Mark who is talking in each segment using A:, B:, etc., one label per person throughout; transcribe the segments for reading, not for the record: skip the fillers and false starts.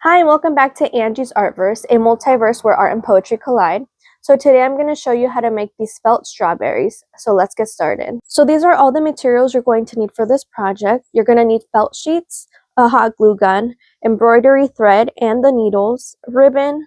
A: Hi, and welcome back to Angie's Artverse, a multiverse where art and poetry collide. So today I'm going to show you how to make these felt strawberries. So let's get started. So these are all the materials you're going to need for this project. You're going to need felt sheets, a hot glue gun, embroidery thread and the needles, ribbon.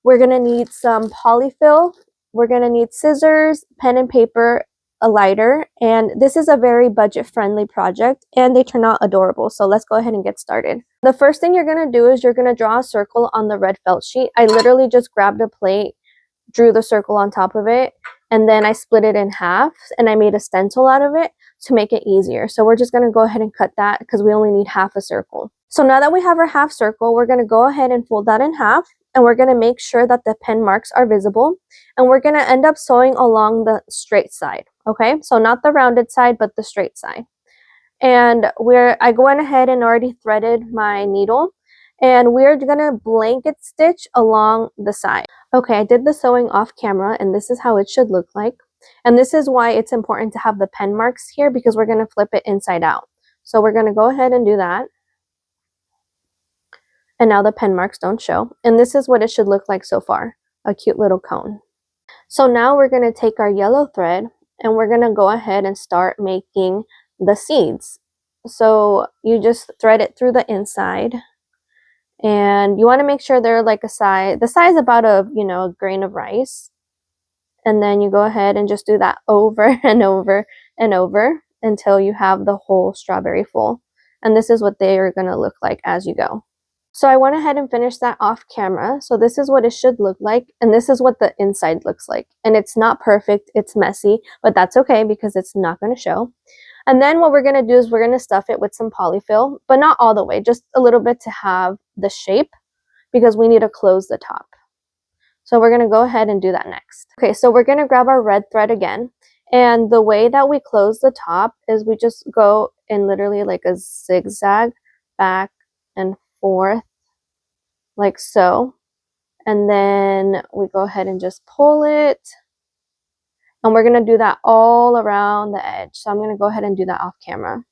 A: We're going to need some polyfill. We're going to need scissors, pen and paper, a lighter, and this is a very budget-friendly project and they turn out adorable. So let's go ahead and get started. The first thing you're going to do is you're going to draw a circle on the red felt sheet. I literally just grabbed a plate, drew the circle on top of it, and then I split it in half and I made a stencil out of it to make it easier. So we're just going to go ahead and cut that because we only need half a circle. So now that we have our half circle, we're going to go ahead and fold that in half, and we're going to make sure that the pen marks are visible, and we're going to end up sewing along the straight side. Okay, so not the rounded side but the straight side. And I went ahead and already threaded my needle, and we're gonna blanket stitch along the side. Okay, I did the sewing off camera and this is how it should look like. And this is why it's important to have the pen marks here, because we're gonna flip it inside out. So we're gonna go ahead and do that. And now the pen marks don't show. And this is what it should look like so far, a cute little cone. So now we're gonna take our yellow thread and we're gonna go ahead and start making the seeds. So you just thread it through the inside, and you want to make sure they're like the size about a grain of rice, and then you go ahead and just do that over and over and over until you have the whole strawberry full. And this is what they are going to look like as you go. So I went ahead and finished that off camera. So this is what it should look like, and this is what the inside looks like. And it's not perfect, it's messy, but that's okay because it's not going to show. And then what we're going to do is we're going to stuff it with some polyfill, but not all the way, just a little bit to have the shape, because we need to close the top. So we're going to go ahead and do that next. Okay, so we're going to grab our red thread again. And the way that we close the top is we just go in literally like a zigzag back and forth like so. And then we go ahead and just pull it. And we're going to do that all around the edge. So I'm going to go ahead and do that off camera.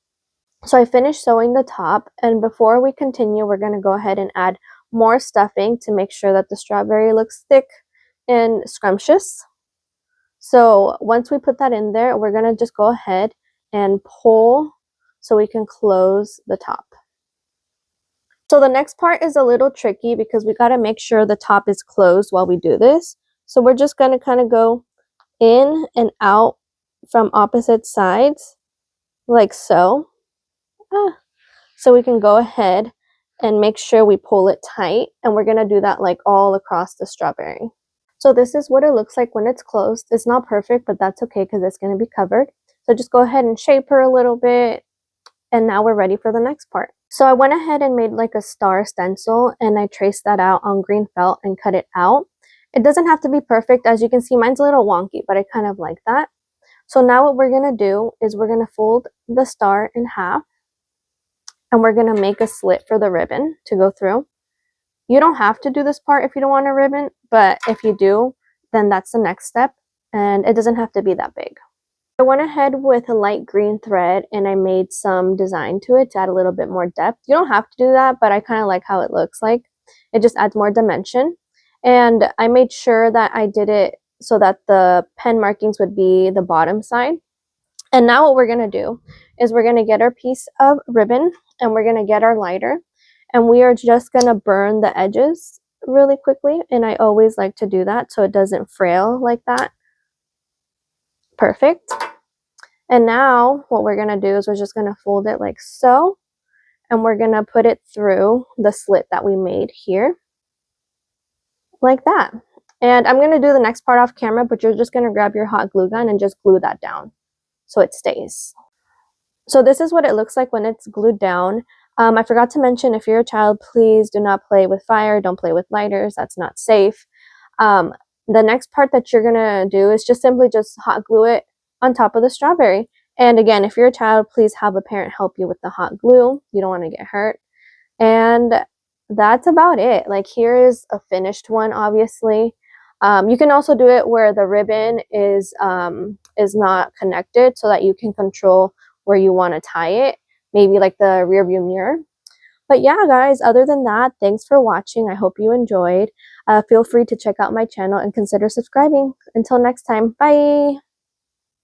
A: So I finished sewing the top, and before we continue, we're going to go ahead and add more stuffing to make sure that the strawberry looks thick and scrumptious. So once we put that in there, we're going to just go ahead and pull so we can close the top. So the next part is a little tricky because we got to make sure the top is closed while we do this. So we're just going to kind of go in and out from opposite sides like so. So we can go ahead and make sure we pull it tight, and we're going to do that like all across the strawberry. So this is what it looks like when it's closed. It's not perfect, but that's okay because it's going to be covered. So just go ahead and shape her a little bit, and now we're ready for the next part. So I went ahead and made like a star stencil, and I traced that out on green felt and cut it out. It doesn't have to be perfect. As you can see, mine's a little wonky, but I kind of like that. So now what we're going to do is we're going to fold the star in half, and we're going to make a slit for the ribbon to go through. You don't have to do this part if you don't want a ribbon, but if you do, then that's the next step, and it doesn't have to be that big. I went ahead with a light green thread and I made some design to it to add a little bit more depth. You don't have to do that, but I kind of like how it looks like. It just adds more dimension. And I made sure that I did it so that the pen markings would be the bottom side. And now what we're going to do is we're going to get our piece of ribbon and we're going to get our lighter. And we are just going to burn the edges really quickly. And I always like to do that so it doesn't frail like that. Perfect. And now what we're going to do is we're just going to fold it like so. And we're going to put it through the slit that we made here. Like that. And I'm going to do the next part off camera, but you're just going to grab your hot glue gun and just glue that down so it stays. So this is what it looks like when it's glued down. I forgot to mention, if you're a child, please do not play with fire. Don't play with lighters. That's not safe. The next part that you're going to do is just simply just hot glue it on top of the strawberry. And again, if you're a child, please have a parent help you with the hot glue. You don't want to get hurt. And that's about it. Like, here is a finished one, obviously. You can also do it where the ribbon is not connected so that you can control where you want to tie it, maybe like the rear view mirror. But yeah, guys, other than that, thanks for watching. I hope you enjoyed. Feel free to check out my channel and consider subscribing. Until next time, bye!